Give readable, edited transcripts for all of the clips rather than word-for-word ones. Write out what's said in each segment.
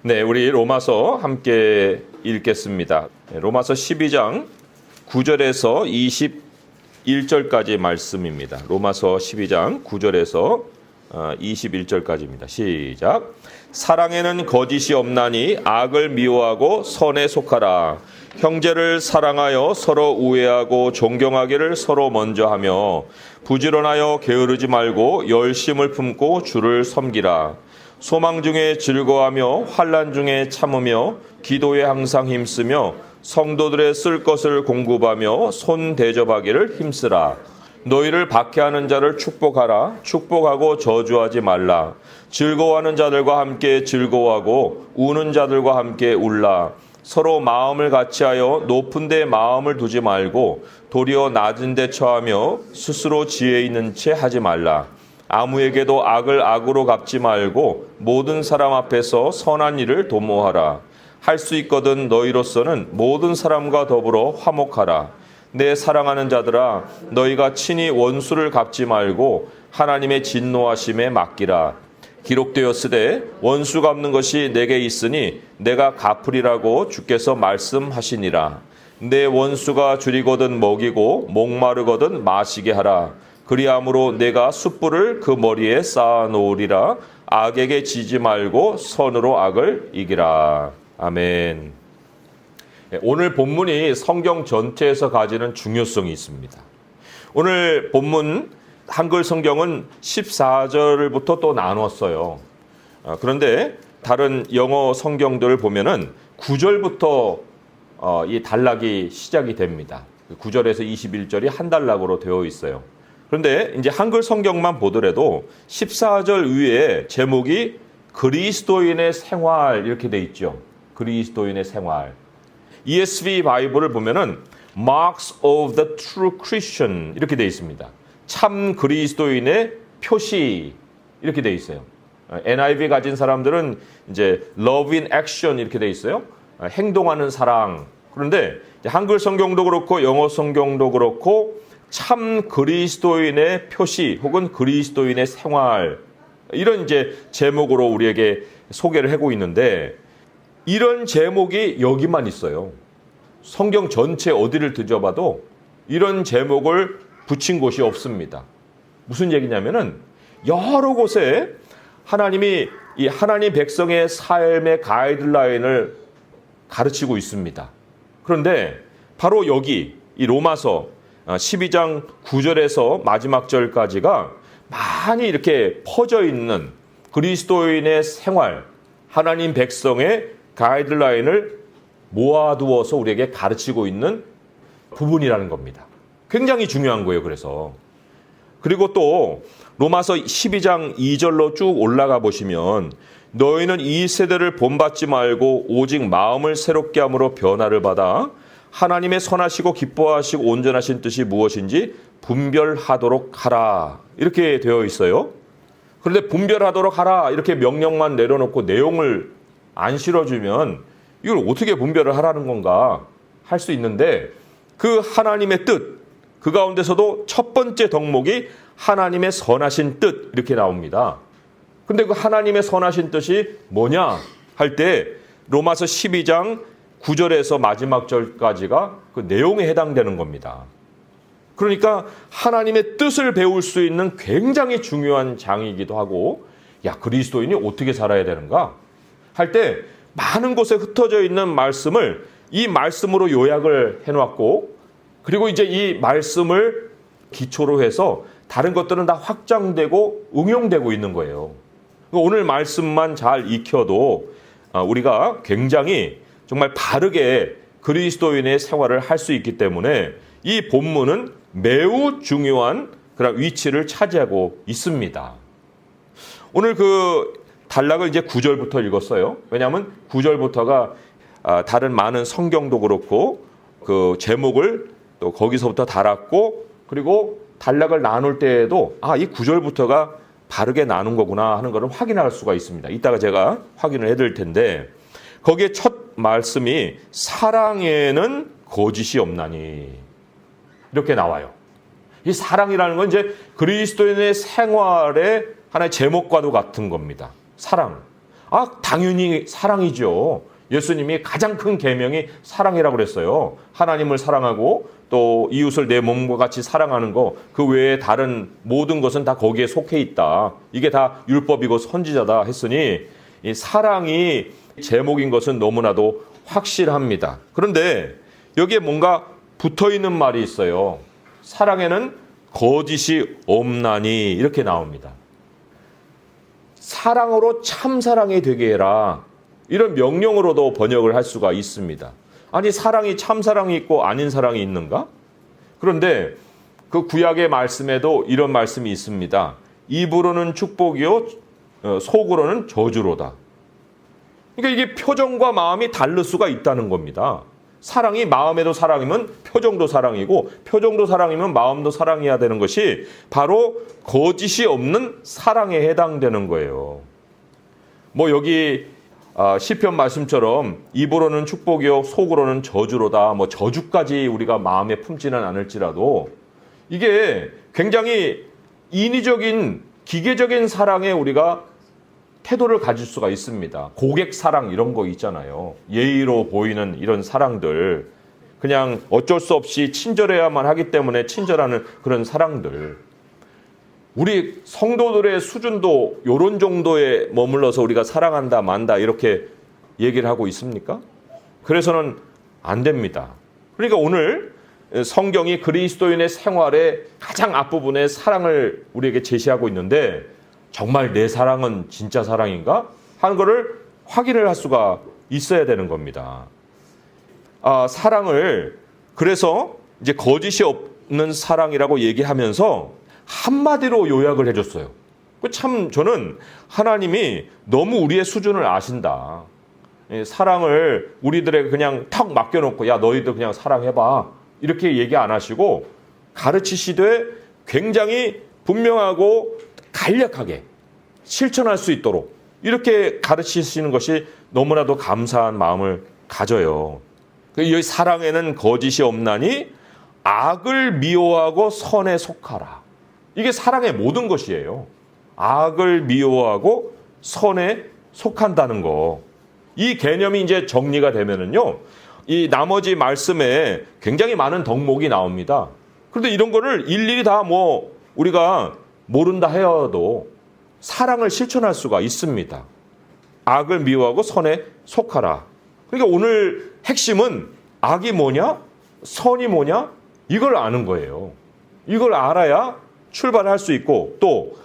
네, 우리 로마서 함께 읽겠습니다. 로마서 12장 9절에서 21절까지 말씀입니다. 로마서 12장 9절에서 21절까지입니다. 시작. 사랑에는 거짓이 없나니 악을 미워하고 선에 속하라. 형제를 사랑하여 서로 우애하고 존경하기를 서로 먼저 하며 부지런하여 게으르지 말고 열심을 품고 주를 섬기라. 소망 중에 즐거워하며 환난 중에 참으며 기도에 항상 힘쓰며 성도들의 쓸 것을 공급하며 손 대접하기를 힘쓰라. 너희를 박해하는 자를 축복하라. 축복하고 저주하지 말라. 즐거워하는 자들과 함께 즐거워하고 우는 자들과 함께 울라. 서로 마음을 같이하여 높은 데 마음을 두지 말고 도리어 낮은 데 처하며 스스로 지혜 있는 채 하지 말라. 아무에게도 악을 악으로 갚지 말고 모든 사람 앞에서 선한 일을 도모하라. 할 수 있거든 너희로서는 모든 사람과 더불어 화목하라. 내 사랑하는 자들아, 너희가 친히 원수를 갚지 말고 하나님의 진노하심에 맡기라. 기록되었으되 원수 갚는 것이 내게 있으니 내가 갚으리라고 주께서 말씀하시니라. 내 원수가 줄이거든 먹이고 목마르거든 마시게 하라. 그리함으로 내가 숯불을 그 머리에 쌓아 놓으리라. 악에게 지지 말고 선으로 악을 이기라. 아멘. 오늘 본문이 성경 전체에서 가지는 중요성이 있습니다. 오늘 본문 한글 성경은 14절부터 또 나눴어요. 그런데 다른 영어 성경들을 보면은 9절부터 이 단락이 시작이 됩니다. 9절에서 21절이 한 단락으로 되어 있어요. 그런데 이제 한글 성경만 보더라도 14절 위에 제목이 그리스도인의 생활 이렇게 돼 있죠. 그리스도인의 생활. ESV 바이블을 보면은 Marks of the True Christian 이렇게 돼 있습니다. 참 그리스도인의 표시 이렇게 돼 있어요. NIV 가진 사람들은 이제 Love in Action 이렇게 돼 있어요. 행동하는 사랑. 그런데 한글 성경도 그렇고 영어 성경도 그렇고 참 그리스도인의 표시 혹은 그리스도인의 생활 이런 이제 제목으로 우리에게 소개를 하고 있는데 이런 제목이 여기만 있어요. 성경 전체 어디를 뒤져봐도 이런 제목을 붙인 곳이 없습니다. 무슨 얘기냐면은 여러 곳에 하나님이 이 하나님 백성의 삶의 가이드라인을 가르치고 있습니다. 그런데 바로 여기 이 로마서 12장 9절에서 마지막 절까지가 많이 이렇게 퍼져 있는 그리스도인의 생활, 하나님 백성의 가이드라인을 모아두어서 우리에게 가르치고 있는 부분이라는 겁니다. 굉장히 중요한 거예요. 그리고 또 로마서 12장 2절로 쭉 올라가 보시면 너희는 이 세대를 본받지 말고 오직 마음을 새롭게 함으로 변화를 받아 하나님의 선하시고 기뻐하시고 온전하신 뜻이 무엇인지 분별하도록 하라. 이렇게 되어 있어요. 그런데 분별하도록 하라 이렇게 명령만 내려놓고 내용을 안 실어주면 이걸 어떻게 분별을 하라는 건가 할 수 있는데 그 하나님의 뜻, 그 가운데서도 첫 번째 덕목이 하나님의 선하신 뜻 이렇게 나옵니다. 근데 그 하나님의 선하신 뜻이 뭐냐 할 때 로마서 12장 9절에서 마지막 절까지가 그 내용에 해당되는 겁니다. 그러니까 하나님의 뜻을 배울 수 있는 굉장히 중요한 장이기도 하고 야 그리스도인이 어떻게 살아야 되는가 할 때 많은 곳에 흩어져 있는 말씀을 이 말씀으로 요약을 해놨고 그리고 이제 이 말씀을 기초로 해서 다른 것들은 다 확장되고 응용되고 있는 거예요. 오늘 말씀만 잘 익혀도 우리가 굉장히 정말 바르게 그리스도인의 생활을 할 수 있기 때문에 이 본문은 매우 중요한 그런 위치를 차지하고 있습니다. 오늘 그 단락을 이제 9절부터 읽었어요. 왜냐하면 9절부터가 다른 많은 성경도 그렇고 그 제목을 또 거기서부터 달았고 그리고 단락을 나눌 때에도 이 9절부터가 바르게 나눈 거구나 하는 것을 확인할 수가 있습니다. 이따가 제가 확인을 해드릴 텐데 거기에 첫 말씀이 사랑에는 거짓이 없나니 이렇게 나와요. 이 사랑이라는 건 이제 그리스도인의 생활의 하나의 제목과도 같은 겁니다. 사랑. 당연히 사랑이죠. 예수님이 가장 큰 계명이 사랑이라고 그랬어요. 하나님을 사랑하고 또 이웃을 내 몸과 같이 사랑하는 거, 그 외에 다른 모든 것은 다 거기에 속해 있다. 이게 다 율법이고 선지자다 했으니 이 사랑이 제목인 것은 너무나도 확실합니다. 그런데 여기에 뭔가 붙어있는 말이 있어요. 사랑에는 거짓이 없나니 이렇게 나옵니다. 사랑으로 참사랑이 되게 해라. 이런 명령으로도 번역을 할 수가 있습니다. 아니, 사랑이 참사랑이 있고 아닌 사랑이 있는가? 그런데 그 구약의 말씀에도 이런 말씀이 있습니다. 입으로는 축복이요 속으로는 저주로다. 그러니까 이게 표정과 마음이 다를 수가 있다는 겁니다. 사랑이 마음에도 사랑이면 표정도 사랑이고, 표정도 사랑이면 마음도 사랑해야 되는 것이 바로 거짓이 없는 사랑에 해당되는 거예요. 뭐 여기 시편 말씀처럼 입으로는 축복이요 속으로는 저주로다. 뭐 저주까지 우리가 마음에 품지는 않을지라도 이게 굉장히 인위적인 기계적인 사랑에 우리가 태도를 가질 수가 있습니다. 고객 사랑 이런 거 있잖아요. 예의로 보이는 이런 사랑들. 그냥 어쩔 수 없이 친절해야만 하기 때문에 친절하는 그런 사랑들. 우리 성도들의 수준도 이런 정도에 머물러서 우리가 사랑한다 만다 이렇게 얘기를 하고 있습니까? 그래서는 안 됩니다. 그러니까 오늘 성경이 그리스도인의 생활의 가장 앞부분에 사랑을 우리에게 제시하고 있는데, 정말 내 사랑은 진짜 사랑인가? 하는 것을 확인을 할 수가 있어야 되는 겁니다. 사랑을 그래서 이제 거짓이 없는 사랑이라고 얘기하면서 한마디로 요약을 해줬어요. 참 저는 하나님이 너무 우리의 수준을 아신다. 사랑을 우리들에게 그냥 턱 맡겨놓고 야 너희들 그냥 사랑해봐 이렇게 얘기 안 하시고 가르치시되 굉장히 분명하고 간략하게 실천할 수 있도록 이렇게 가르치시는 것이 너무나도 감사한 마음을 가져요. 이 사랑에는 거짓이 없나니 악을 미워하고 선에 속하라. 이게 사랑의 모든 것이에요. 악을 미워하고 선에 속한다는 거. 이 개념이 이제 정리가 되면은요, 이 나머지 말씀에 굉장히 많은 덕목이 나옵니다. 그런데 이런 거를 일일이 다 우리가 모른다 해도 사랑을 실천할 수가 있습니다. 악을 미워하고 선에 속하라. 그러니까 오늘 핵심은 악이 뭐냐? 선이 뭐냐? 이걸 아는 거예요. 이걸 알아야 출발할 수 있고, 또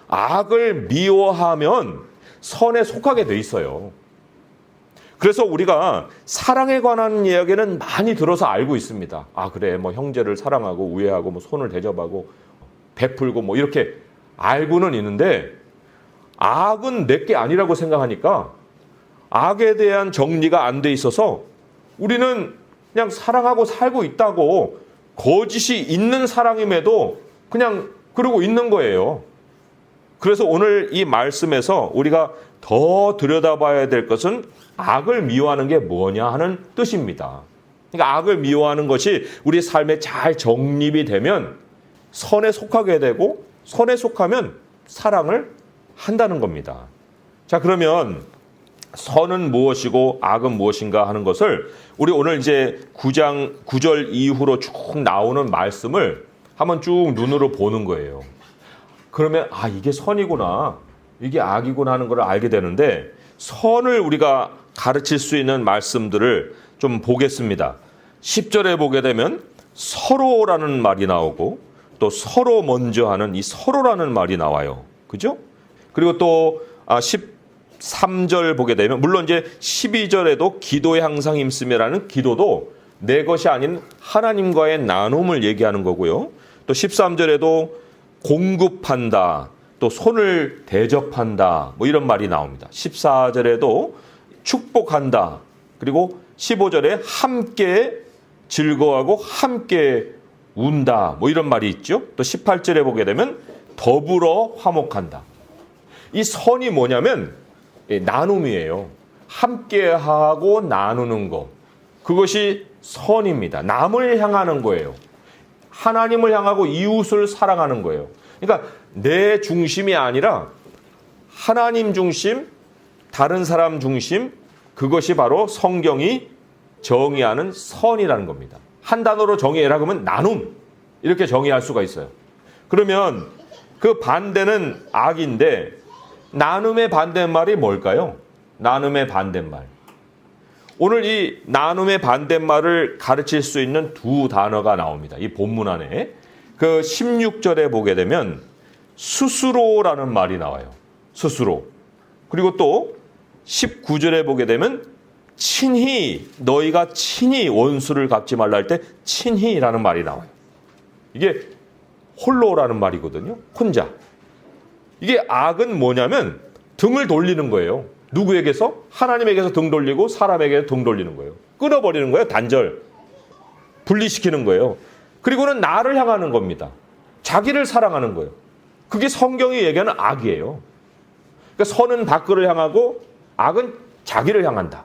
악을 미워하면 선에 속하게 돼 있어요. 그래서 우리가 사랑에 관한 이야기는 많이 들어서 알고 있습니다. 그래, 형제를 사랑하고 우애하고 손을 대접하고 베풀고 이렇게 알고는 있는데, 악은 내게 아니라고 생각하니까 악에 대한 정리가 안 돼 있어서 우리는 그냥 사랑하고 살고 있다고 거짓이 있는 사랑임에도 그냥 그러고 있는 거예요. 그래서 오늘 이 말씀에서 우리가 더 들여다봐야 될 것은 악을 미워하는 게 뭐냐 하는 뜻입니다. 그러니까 악을 미워하는 것이 우리 삶에 잘 정립이 되면 선에 속하게 되고, 선에 속하면 사랑을 한다는 겁니다. 자, 그러면 선은 무엇이고 악은 무엇인가 하는 것을 우리 오늘 이제 9장 9절 이후로 쭉 나오는 말씀을 한번 쭉 눈으로 보는 거예요. 그러면 이게 선이구나, 이게 악이구나 하는 걸 알게 되는데, 선을 우리가 가르칠 수 있는 말씀들을 좀 보겠습니다. 10절에 보게 되면 서로라는 말이 나오고, 또 서로 먼저 하는 이 서로라는 말이 나와요. 그죠? 그리고 또 13절 보게 되면, 물론 이제 12절에도 기도에 항상 힘쓰며라는 기도도 내 것이 아닌 하나님과의 나눔을 얘기하는 거고요. 또 13절에도 공급한다, 또 손을 대접한다, 이런 말이 나옵니다. 14절에도 축복한다, 그리고 15절에 함께 즐거워하고 함께 운다, 이런 말이 있죠. 또 18절에 보게 되면 더불어 화목한다. 이 선이 뭐냐면 나눔이에요. 함께하고 나누는 것. 그것이 선입니다. 남을 향하는 거예요. 하나님을 향하고 이웃을 사랑하는 거예요. 그러니까 내 중심이 아니라 하나님 중심, 다른 사람 중심, 그것이 바로 성경이 정의하는 선이라는 겁니다. 한 단어로 정의해라 그러면 나눔, 이렇게 정의할 수가 있어요. 그러면 그 반대는 악인데 나눔의 반대말이 뭘까요? 나눔의 반대말. 오늘 이 나눔의 반대말을 가르칠 수 있는 두 단어가 나옵니다. 이 본문 안에. 그 16절에 보게 되면 스스로라는 말이 나와요. 스스로. 그리고 또 19절에 보게 되면 친히, 너희가 친히 원수를 갚지 말라 할 때 친히라는 말이 나와요. 이게 홀로라는 말이거든요. 혼자. 이게 악은 뭐냐면 등을 돌리는 거예요. 누구에게서? 하나님에게서 등 돌리고 사람에게 등 돌리는 거예요. 끊어버리는 거예요. 단절. 분리시키는 거예요. 그리고는 나를 향하는 겁니다. 자기를 사랑하는 거예요. 그게 성경이 얘기하는 악이에요. 그러니까 선은 밖을 향하고 악은 자기를 향한다.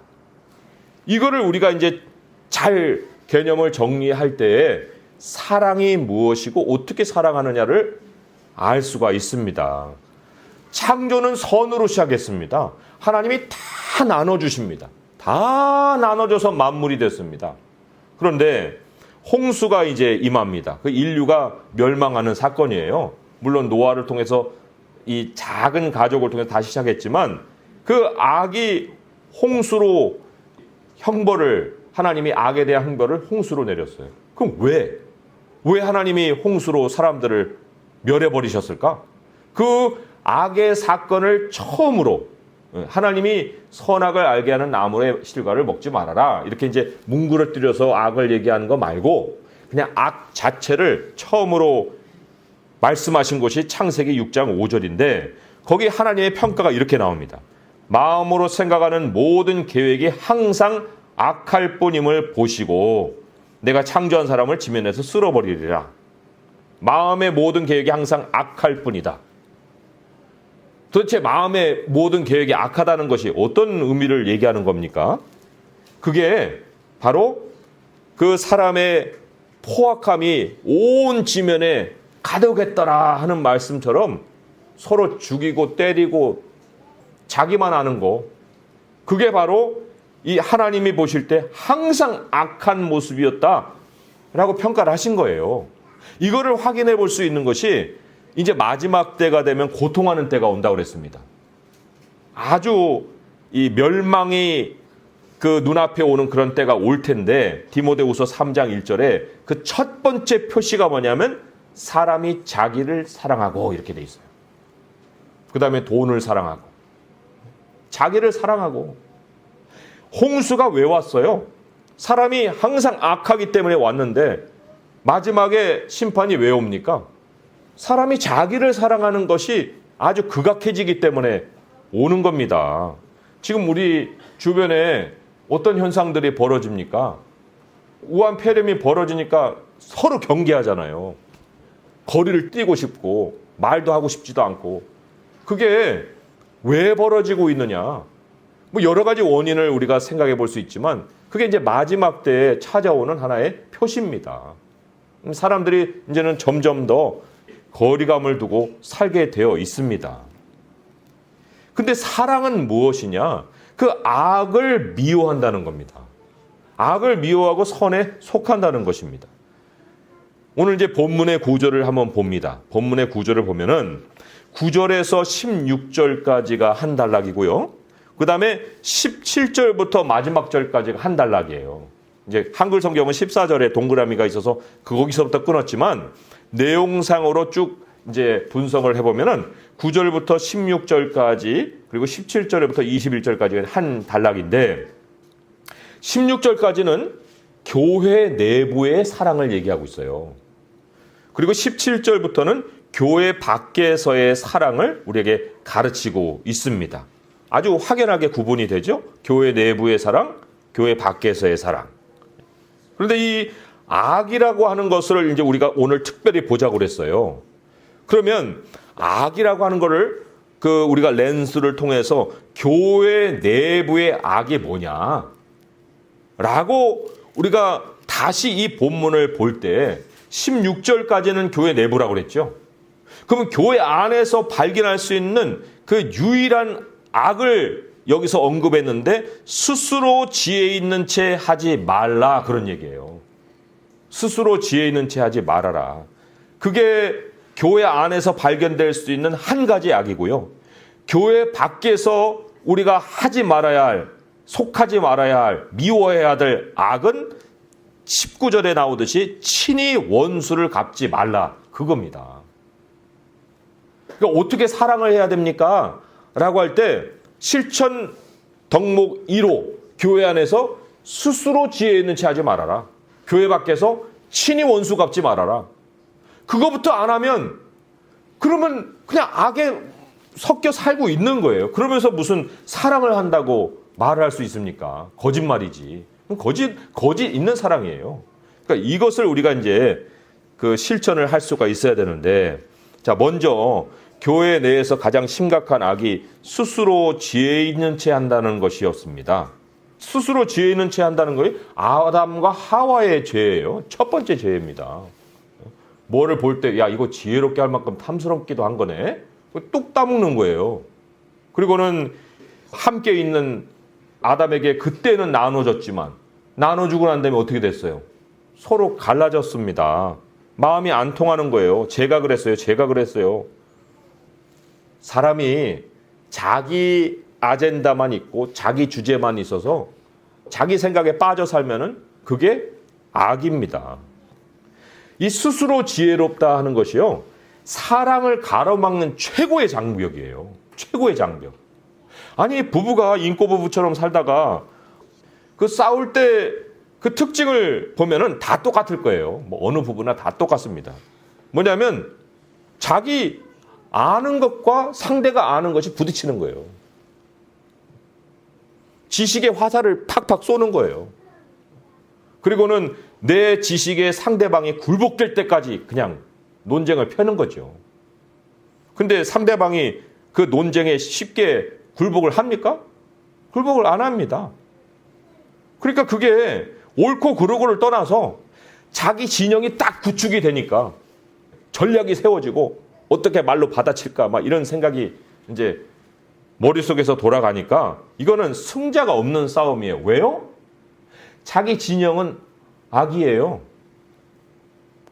이거를 우리가 이제 잘 개념을 정리할 때에 사랑이 무엇이고 어떻게 사랑하느냐를 알 수가 있습니다. 창조는 선으로 시작했습니다. 하나님이 다 나눠주십니다. 다 나눠줘서 만물이 됐습니다. 그런데 홍수가 이제 임합니다. 그 인류가 멸망하는 사건이에요. 물론 노아를 통해서 이 작은 가족을 통해서 다시 시작했지만 그 악이 홍수로 하나님이 악에 대한 형벌을 홍수로 내렸어요. 그럼 왜 하나님이 홍수로 사람들을 멸해버리셨을까? 그 악의 사건을 처음으로 하나님이 선악을 알게 하는 나무의 실과를 먹지 말아라. 이렇게 이제 뭉그러뜨려서 악을 얘기하는 거 말고 그냥 악 자체를 처음으로 말씀하신 것이 창세기 6장 5절인데 거기 하나님의 평가가 이렇게 나옵니다. 마음으로 생각하는 모든 계획이 항상 악할 뿐임을 보시고 내가 창조한 사람을 지면에서 쓸어버리리라. 마음의 모든 계획이 항상 악할 뿐이다. 도대체 마음의 모든 계획이 악하다는 것이 어떤 의미를 얘기하는 겁니까? 그게 바로 그 사람의 포악함이 온 지면에 가득했더라 하는 말씀처럼 서로 죽이고 때리고 자기만 아는 거, 그게 바로 이 하나님이 보실 때 항상 악한 모습이었다라고 평가를 하신 거예요. 이거를 확인해 볼 수 있는 것이 이제 마지막 때가 되면 고통하는 때가 온다고 그랬습니다. 아주 이 멸망이 그 눈앞에 오는 그런 때가 올 텐데 디모데후서 3장 1절에 그 첫 번째 표시가 뭐냐면 사람이 자기를 사랑하고 이렇게 돼 있어요. 그 다음에 돈을 사랑하고 자기를 사랑하고. 홍수가 왜 왔어요? 사람이 항상 악하기 때문에 왔는데 마지막에 심판이 왜 옵니까? 사람이 자기를 사랑하는 것이 아주 극악해지기 때문에 오는 겁니다. 지금 우리 주변에 어떤 현상들이 벌어집니까? 우한 폐렴이 벌어지니까 서로 경계하잖아요. 거리를 뛰고 싶고 말도 하고 싶지도 않고. 그게 왜 벌어지고 있느냐? 뭐 여러 가지 원인을 우리가 생각해 볼 수 있지만 그게 이제 마지막 때에 찾아오는 하나의 표시입니다. 사람들이 이제는 점점 더 거리감을 두고 살게 되어 있습니다. 근데 사랑은 무엇이냐? 그 악을 미워한다는 겁니다. 악을 미워하고 선에 속한다는 것입니다. 오늘 이제 본문의 구절을 한번 봅니다. 본문의 구절을 보면은 9절에서 16절까지가 한 단락이고요. 그 다음에 17절부터 마지막 절까지가 한 단락이에요. 이제 한글 성경은 14절에 동그라미가 있어서 거기서부터 끊었지만 내용상으로 쭉 이제 분석을 해보면은 9절부터 16절까지 그리고 17절부터 21절까지가 한 단락인데 16절까지는 교회 내부의 사랑을 얘기하고 있어요. 그리고 17절부터는 교회 밖에서의 사랑을 우리에게 가르치고 있습니다. 아주 확연하게 구분이 되죠. 교회 내부의 사랑, 교회 밖에서의 사랑. 그런데 이 악이라고 하는 것을 이제 우리가 오늘 특별히 보자고 그랬어요. 그러면 악이라고 하는 거를 우리가 렌스를 통해서 교회 내부의 악이 뭐냐? 라고 우리가 다시 이 본문을 볼 때 16절까지는 교회 내부라고 그랬죠. 그러면 교회 안에서 발견할 수 있는 그 유일한 악을 여기서 언급했는데 스스로 지혜 있는 채 하지 말라 그런 얘기예요. 스스로 지혜 있는 채 하지 말아라. 그게 교회 안에서 발견될 수 있는 한 가지 악이고요. 교회 밖에서 우리가 하지 말아야 할, 속하지 말아야 할, 미워해야 될 악은 19절에 나오듯이 친히 원수를 갚지 말라 그겁니다. 그러니까 어떻게 사랑을 해야 됩니까? 라고 할 때 실천 덕목 1호 교회 안에서 스스로 지혜 있는 채 하지 말아라. 교회 밖에서 친히 원수 갚지 말아라. 그거부터 안 하면 그러면 그냥 악에 섞여 살고 있는 거예요. 그러면서 무슨 사랑을 한다고 말을 할 수 있습니까? 거짓말이지. 거짓 있는 사랑이에요. 그러니까 이것을 우리가 이제 그 실천을 할 수가 있어야 되는데, 자, 먼저 교회 내에서 가장 심각한 악이 스스로 지혜 있는 채 한다는 것이었습니다. 스스로 지혜 있는 채 한다는 것이 아담과 하와의 죄예요. 첫 번째 죄입니다. 뭐를 볼 때, 야, 이거 지혜롭게 할 만큼 탐스럽기도 한 거네. 뚝 따먹는 거예요. 그리고는 함께 있는 아담에게 그때는 나눠졌지만 나눠주고 난 다음에 어떻게 됐어요? 서로 갈라졌습니다. 마음이 안 통하는 거예요. 제가 그랬어요. 사람이 자기 아젠다만 있고 자기 주제만 있어서 자기 생각에 빠져 살면은 그게 악입니다. 이 스스로 지혜롭다 하는 것이요, 사랑을 가로막는 최고의 장벽이에요. 최고의 장벽. 아니, 부부가 인꼬부부처럼 살다가 그 싸울 때 그 특징을 보면은 다 똑같을 거예요. 뭐 어느 부부나 다 똑같습니다. 뭐냐면 자기 아는 것과 상대가 아는 것이 부딪히는 거예요. 지식의 화살을 팍팍 쏘는 거예요. 그리고는 내 지식에 상대방이 굴복될 때까지 그냥 논쟁을 펴는 거죠. 근데 상대방이 그 논쟁에 쉽게 굴복을 합니까? 굴복을 안 합니다. 그러니까 그게 옳고 그르고를 떠나서 자기 진영이 딱 구축이 되니까 전략이 세워지고 어떻게 말로 받아칠까 막 이런 생각이 이제 머릿속에서 돌아가니까 이거는 승자가 없는 싸움이에요. 왜요? 자기 진영은 악이에요.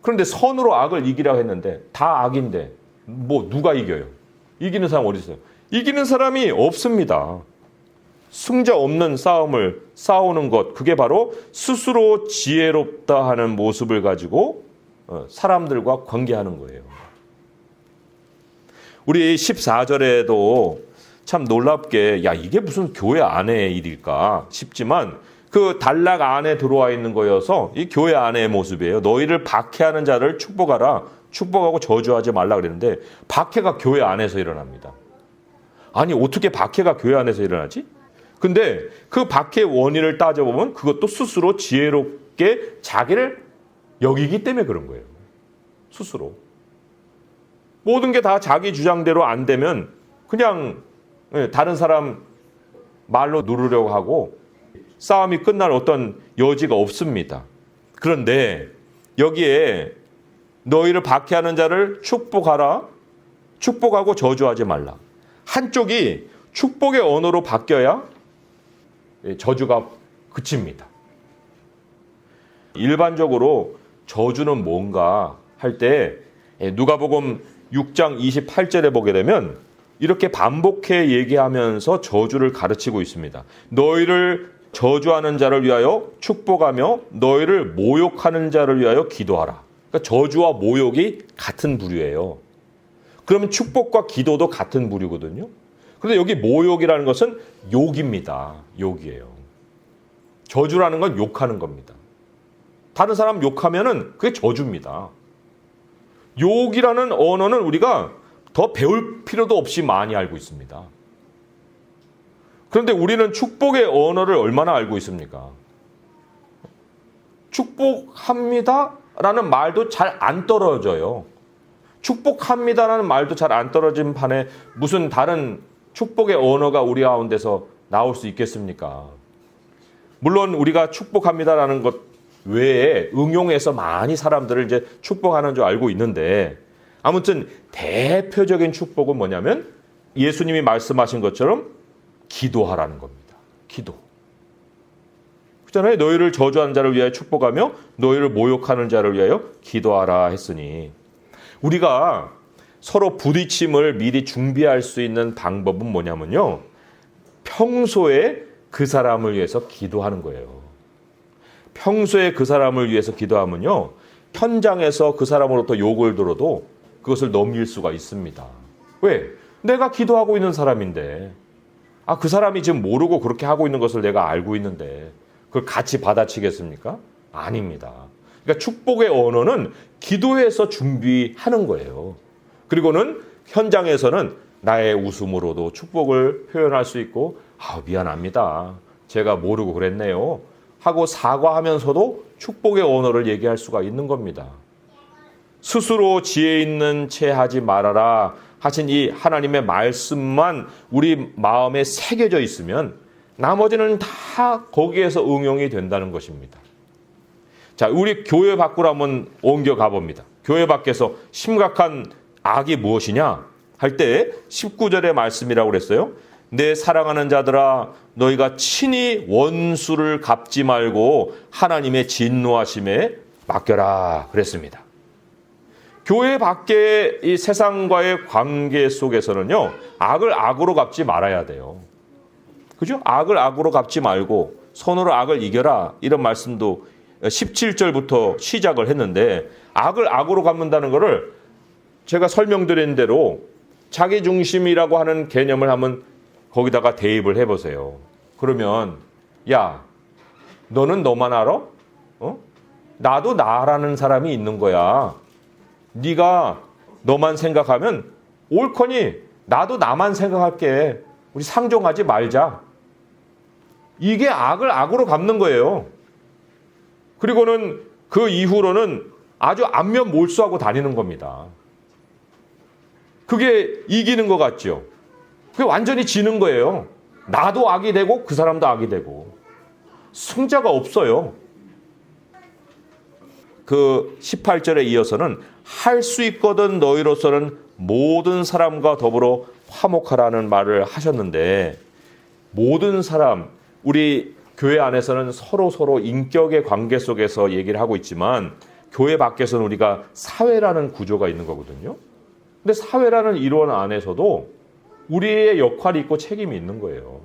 그런데 선으로 악을 이기라고 했는데 다 악인데 뭐 누가 이겨요? 이기는 사람 어디 있어요? 이기는 사람이 없습니다. 승자 없는 싸움을 싸우는 것, 그게 바로 스스로 지혜롭다 하는 모습을 가지고 사람들과 관계하는 거예요. 우리 14절에도 참 놀랍게, 야, 이게 무슨 교회 안의 일일까 싶지만 그 단락 안에 들어와 있는 거여서 이 교회 안의 모습이에요. 너희를 박해하는 자를 축복하라. 축복하고 저주하지 말라 그랬는데 박해가 교회 안에서 일어납니다. 아니, 어떻게 박해가 교회 안에서 일어나지? 근데 그 박해의 원인을 따져보면 그것도 스스로 지혜롭게 자기를 여기기 때문에 그런 거예요. 스스로. 모든 게 다 자기 주장대로 안 되면 그냥 다른 사람 말로 누르려고 하고 싸움이 끝날 어떤 여지가 없습니다. 그런데 여기에 너희를 박해하는 자를 축복하라. 축복하고 저주하지 말라. 한쪽이 축복의 언어로 바뀌어야 저주가 그칩니다. 일반적으로 저주는 뭔가 할 때 누가복음 6장 28절에 보게 되면 이렇게 반복해 얘기하면서 저주를 가르치고 있습니다. 너희를 저주하는 자를 위하여 축복하며 너희를 모욕하는 자를 위하여 기도하라. 그러니까 저주와 모욕이 같은 부류예요. 그러면 축복과 기도도 같은 부류거든요. 그런데 여기 모욕이라는 것은 욕입니다. 욕이에요. 저주라는 건 욕하는 겁니다. 다른 사람 욕하면은 그게 저주입니다. 욕이라는 언어는 우리가 더 배울 필요도 없이 많이 알고 있습니다. 그런데 우리는 축복의 언어를 얼마나 알고 있습니까? 축복합니다라는 말도 잘 안 떨어져요. 축복합니다라는 말도 잘 안 떨어진 판에 무슨 다른 축복의 언어가 우리 가운데서 나올 수 있겠습니까? 물론 우리가 축복합니다라는 것 외에 응용해서 많이 사람들을 이제 축복하는 줄 알고 있는데, 아무튼 대표적인 축복은 뭐냐면 예수님이 말씀하신 것처럼 기도하라는 겁니다. 기도. 그렇잖아요. 너희를 저주하는 자를 위하여 축복하며 너희를 모욕하는 자를 위하여 기도하라 했으니, 우리가 서로 부딪힘을 미리 준비할 수 있는 방법은 뭐냐면요, 평소에 그 사람을 위해서 기도하는 거예요. 평소에 그 사람을 위해서 기도하면요, 현장에서 그 사람으로부터 욕을 들어도 그것을 넘길 수가 있습니다. 왜? 내가 기도하고 있는 사람인데, 그 사람이 지금 모르고 그렇게 하고 있는 것을 내가 알고 있는데 그걸 같이 받아치겠습니까? 아닙니다. 그러니까 축복의 언어는 기도해서 준비하는 거예요. 그리고는 현장에서는 나의 웃음으로도 축복을 표현할 수 있고, 미안합니다, 제가 모르고 그랬네요 하고 사과하면서도 축복의 언어를 얘기할 수가 있는 겁니다. 스스로 지혜 있는 채 하지 말아라 하신 이 하나님의 말씀만 우리 마음에 새겨져 있으면 나머지는 다 거기에서 응용이 된다는 것입니다. 자, 우리 교회 밖으로 한번 옮겨가 봅니다. 교회 밖에서 심각한 악이 무엇이냐 할 때 19절의 말씀이라고 그랬어요. 내 사랑하는 자들아, 너희가 친히 원수를 갚지 말고 하나님의 진노하심에 맡겨라 그랬습니다. 교회 밖의 이 세상과의 관계 속에서는요, 악을 악으로 갚지 말아야 돼요. 그죠? 악을 악으로 갚지 말고 선으로 악을 이겨라, 이런 말씀도 17절부터 시작을 했는데, 악을 악으로 갚는다는 것을 제가 설명드린 대로 자기중심이라고 하는 개념을 한번 거기다가 대입을 해보세요. 그러면, 야, 너는 너만 알아? 나도 나라는 사람이 있는 거야. 네가 너만 생각하면 옳거니 나도 나만 생각할게. 우리 상종하지 말자. 이게 악을 악으로 갚는 거예요. 그리고는 그 이후로는 아주 안면 몰수하고 다니는 겁니다. 그게 이기는 것 같죠? 그게 완전히 지는 거예요. 나도 악이 되고 그 사람도 악이 되고. 승자가 없어요. 그 18절에 이어서는 할 수 있거든 너희로서는 모든 사람과 더불어 화목하라는 말을 하셨는데, 모든 사람, 우리 교회 안에서는 서로 인격의 관계 속에서 얘기를 하고 있지만 교회 밖에서는 우리가 사회라는 구조가 있는 거거든요. 근데 사회라는 이론 안에서도 우리의 역할이 있고 책임이 있는 거예요.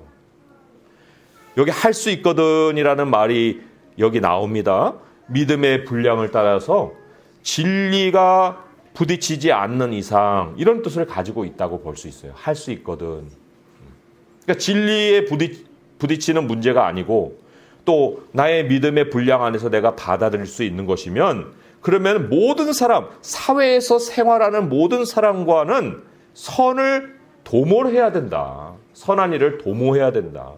여기 할 수 있거든이라는 말이 여기 나옵니다. 믿음의 분량을 따라서 진리가 부딪히지 않는 이상, 이런 뜻을 가지고 있다고 볼 수 있어요. 할 수 있거든. 그러니까 진리에 부딪히는 문제가 아니고, 또 나의 믿음의 분량 안에서 내가 받아들일 수 있는 것이면, 그러면 모든 사람, 사회에서 생활하는 모든 사람과는 선을 도모해야 된다. 선한 일을 도모해야 된다.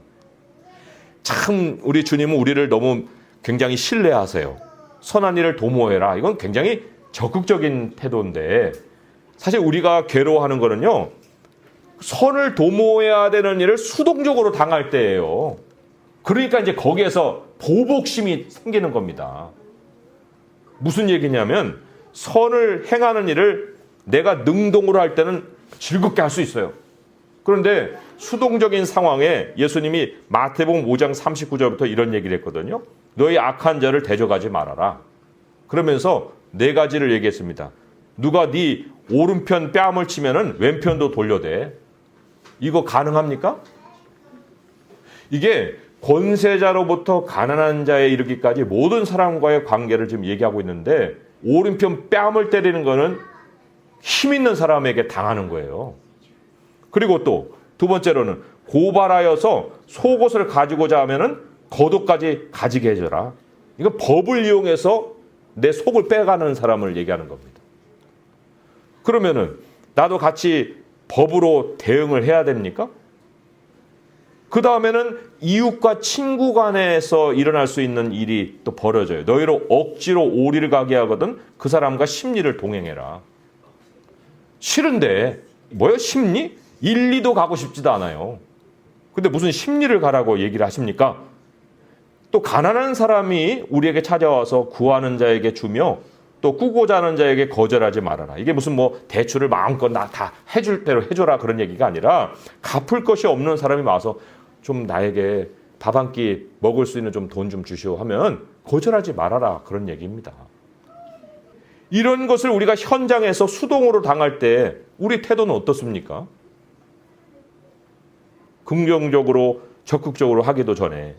참 우리 주님은 우리를 너무 굉장히 신뢰하세요. 선한 일을 도모해라. 이건 굉장히 적극적인 태도인데, 사실 우리가 괴로워하는 거는요, 선을 도모해야 되는 일을 수동적으로 당할 때예요. 그러니까 이제 거기에서 보복심이 생기는 겁니다. 무슨 얘기냐면, 선을 행하는 일을 내가 능동으로 할 때는 즐겁게 할 수 있어요. 그런데 수동적인 상황에 예수님이 마태복음 5장 39절부터 이런 얘기를 했거든요. 너희 악한 자를 대적하지 말아라. 그러면서 네 가지를 얘기했습니다. 누가 네 오른편 뺨을 치면은 왼편도 돌려대. 이거 가능합니까? 이게 권세자로부터 가난한 자에 이르기까지 모든 사람과의 관계를 지금 얘기하고 있는데, 오른편 뺨을 때리는 거는 힘 있는 사람에게 당하는 거예요. 그리고 또 두 번째로는 고발하여서 속옷을 가지고자 하면은 겉옷까지 가지게 해줘라. 이거 법을 이용해서 내 속을 빼가는 사람을 얘기하는 겁니다. 그러면은 나도 같이 법으로 대응을 해야 됩니까? 그 다음에는 이웃과 친구 간에서 일어날 수 있는 일이 또 벌어져요. 너희로 억지로 오리를 가게 하거든 그 사람과 심리를 동행해라. 싫은데 뭐요? 심리? 1, 2도 가고 싶지도 않아요. 근데 무슨 심리를 가라고 얘기를 하십니까? 또 가난한 사람이 우리에게 찾아와서 구하는 자에게 주며 또 꾸고자 하는 자에게 거절하지 말아라. 이게 무슨 뭐 대출을 마음껏 나 다 해줄 대로 해줘라 그런 얘기가 아니라, 갚을 것이 없는 사람이 와서 좀 나에게 밥 한 끼 먹을 수 있는 좀 돈 좀 주시오 하면 거절하지 말아라, 그런 얘기입니다. 이런 것을 우리가 현장에서 수동으로 당할 때 우리 태도는 어떻습니까? 긍정적으로 적극적으로 하기도 전에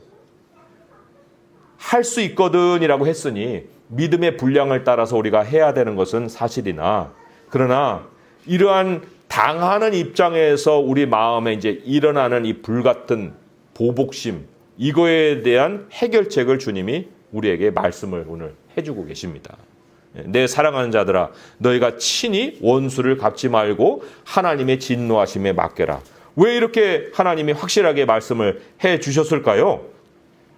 할 수 있거든이라고 했으니 믿음의 분량을 따라서 우리가 해야 되는 것은 사실이나, 그러나 이러한 당하는 입장에서 우리 마음에 이제 일어나는 이 불같은 보복심, 이거에 대한 해결책을 주님이 우리에게 말씀을 오늘 해주고 계십니다. 내 사랑하는 자들아, 너희가 친히 원수를 갚지 말고 하나님의 진노하심에 맡겨라. 왜 이렇게 하나님이 확실하게 말씀을 해 주셨을까요?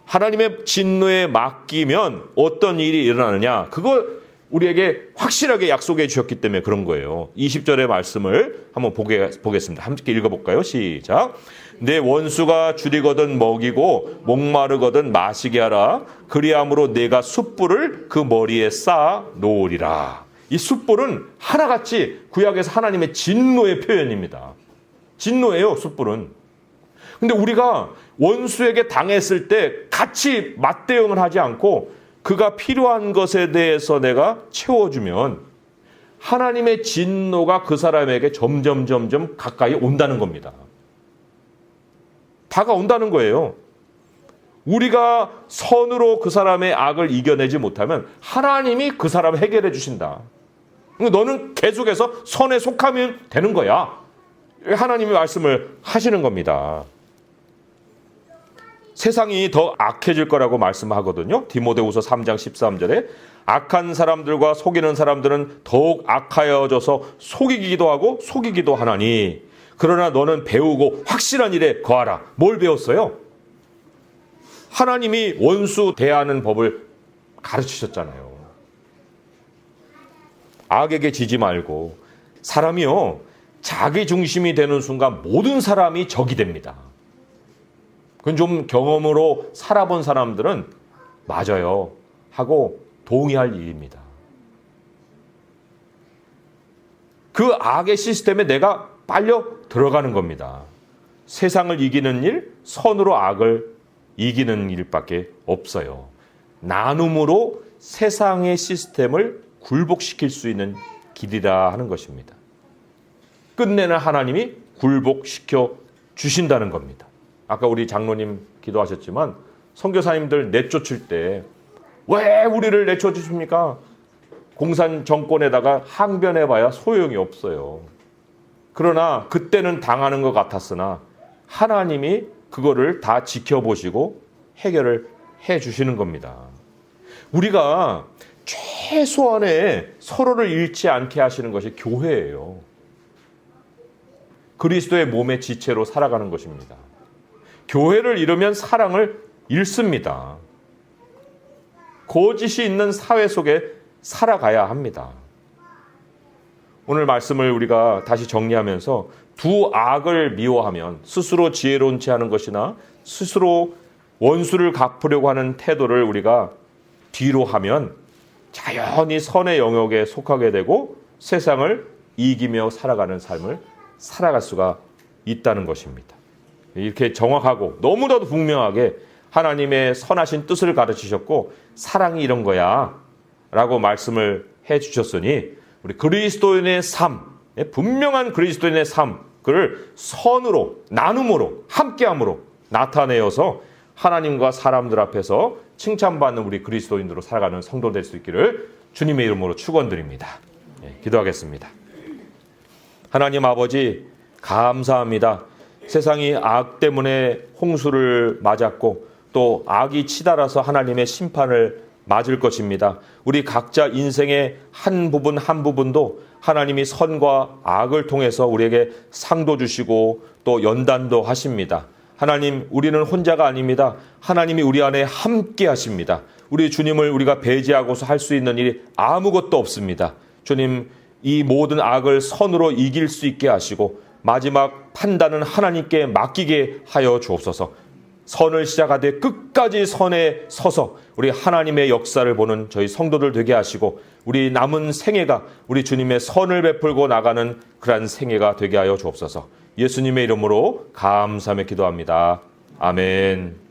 하나님의 진노에 맡기면 어떤 일이 일어나느냐, 그걸 우리에게 확실하게 약속해 주셨기 때문에 그런 거예요. 20절의 말씀을 한번 보겠습니다. 함께 읽어볼까요? 시작. 내 원수가 줄이거든 먹이고 목마르거든 마시게 하라. 그리함으로 내가 숯불을 그 머리에 쌓아 놓으리라. 이 숯불은 하나같이 구약에서 하나님의 진노의 표현입니다. 진노예요, 숯불은. 근데 우리가 원수에게 당했을 때 같이 맞대응을 하지 않고 그가 필요한 것에 대해서 내가 채워주면 하나님의 진노가 그 사람에게 점점 가까이 온다는 겁니다. 다가온다는 거예요. 우리가 선으로 그 사람의 악을 이겨내지 못하면 하나님이 그 사람을 해결해 주신다. 너는 계속해서 선에 속하면 되는 거야. 하나님이 말씀을 하시는 겁니다. 세상이 더 악해질 거라고 말씀하거든요. 디모데후서 3장 13절에 악한 사람들과 속이는 사람들은 더욱 악하여져서 속이기도 하고 속이기도 하나니 그러나 너는 배우고 확실한 일에 거하라. 뭘 배웠어요? 하나님이 원수 대하는 법을 가르치셨잖아요. 악에게 지지 말고. 사람이요, 자기 중심이 되는 순간 모든 사람이 적이 됩니다. 그건 좀 경험으로 살아본 사람들은 맞아요 하고 동의할 일입니다. 그 악의 시스템에 내가 빨려 들어가는 겁니다. 세상을 이기는 일, 선으로 악을 이기는 일밖에 없어요. 나눔으로 세상의 시스템을 굴복시킬 수 있는 길이라 하는 것입니다. 끝내는 하나님이 굴복시켜 주신다는 겁니다. 아까 우리 장로님 기도하셨지만 선교사님들 내쫓을 때 왜 우리를 내쫓으십니까? 공산 정권에다가 항변해봐야 소용이 없어요. 그러나 그때는 당하는 것 같았으나 하나님이 그거를 다 지켜보시고 해결을 해주시는 겁니다. 우리가 최소한의 서로를 잃지 않게 하시는 것이 교회예요. 그리스도의 몸의 지체로 살아가는 것입니다. 교회를 잃으면 사랑을 잃습니다. 거짓이 있는 사회 속에 살아가야 합니다. 오늘 말씀을 우리가 다시 정리하면서 두 악을 미워하면 스스로 지혜로운 체 하는 것이나 스스로 원수를 갚으려고 하는 태도를 우리가 뒤로 하면 자연히 선의 영역에 속하게 되고 세상을 이기며 살아가는 삶을 살아갈 수가 있다는 것입니다. 이렇게 정확하고 너무나도 분명하게 하나님의 선하신 뜻을 가르치셨고 사랑이 이런 거야 라고 말씀을 해주셨으니 우리 그리스도인의 삶, 분명한 그리스도인의 삶, 그를 선으로, 나눔으로, 함께함으로 나타내어서 하나님과 사람들 앞에서 칭찬받는 우리 그리스도인으로 살아가는 성도 될 수 있기를 주님의 이름으로 축원드립니다. 기도하겠습니다. 하나님 아버지 감사합니다. 세상이 악 때문에 홍수를 맞았고 또 악이 치달아서 하나님의 심판을 맞을 것입니다. 우리 각자 인생의 한 부분 한 부분도 하나님이 선과 악을 통해서 우리에게 상도 주시고 또 연단도 하십니다. 하나님, 우리는 혼자가 아닙니다. 하나님이 우리 안에 함께 하십니다. 우리 주님을 우리가 배제하고서 할 수 있는 일이 아무것도 없습니다. 주님, 이 모든 악을 선으로 이길 수 있게 하시고 마지막 판단은 하나님께 맡기게 하여 주옵소서. 선을 시작하되 끝까지 선에 서서 우리 하나님의 역사를 보는 저희 성도들 되게 하시고 우리 남은 생애가 우리 주님의 선을 베풀고 나가는 그러한 생애가 되게 하여 주옵소서. 예수님의 이름으로 감사하며 기도합니다. 아멘.